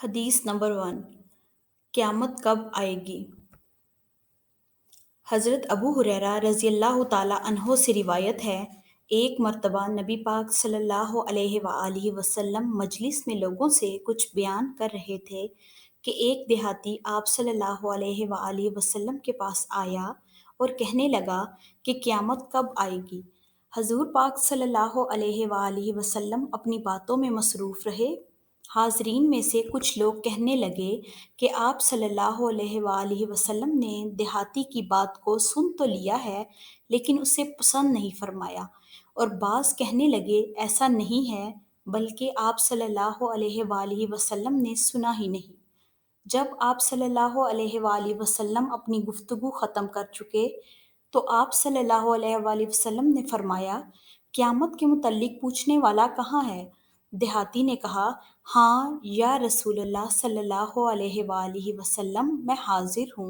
حدیث نمبر 1۔ قیامت کب آئے گی؟ حضرت ابو ہریرہ رضی اللہ تعالیٰ عنہ سے روایت ہے، ایک مرتبہ نبی پاک صلی اللہ علیہ وآلہ وسلم مجلس میں لوگوں سے کچھ بیان کر رہے تھے کہ ایک دیہاتی آپ صلی اللہ علیہ وآلہ وسلم کے پاس آیا اور کہنے لگا کہ قیامت کب آئے گی؟ حضور پاک صلی اللہ علیہ وآلہ وسلم اپنی باتوں میں مصروف رہے۔ حاضرین میں سے کچھ لوگ کہنے لگے کہ آپ صلی اللہ علیہ وآلہ وسلم نے دیہاتی کی بات کو سن تو لیا ہے لیکن اسے پسند نہیں فرمایا، اور بعض کہنے لگے ایسا نہیں ہے بلکہ آپ صلی اللہ علیہ وآلہ وسلم نے سنا ہی نہیں۔ جب آپ صلی اللہ علیہ وآلہ وسلم اپنی گفتگو ختم کر چکے تو آپ صلی اللہ علیہ وآلہ وسلم نے فرمایا، قیامت کے متعلق پوچھنے والا کہاں ہے؟ دیہاتی نے کہا، ہاں یا رسول اللہ صلی اللہ علیہ وآلہ وسلم، میں حاضر ہوں۔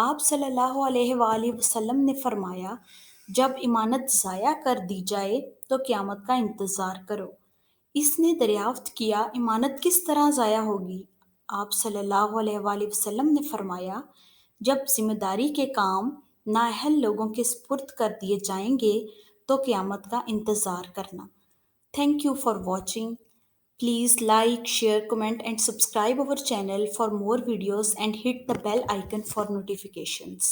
آپ صلی اللہ علیہ وآلہ وسلم نے فرمایا، جب امانت ضائع کر دی جائے تو قیامت کا انتظار کرو۔ اس نے دریافت کیا، امانت کس طرح ضائع ہوگی؟ آپ صلی اللہ علیہ وآلہ وسلم نے فرمایا، جب ذمہ داری کے کام نااہل لوگوں کے سپرد کر دیے جائیں گے تو قیامت کا انتظار کرنا۔ Thank you for watching. Please like, share, comment and subscribe our channel for more videos and hit the bell icon for notifications.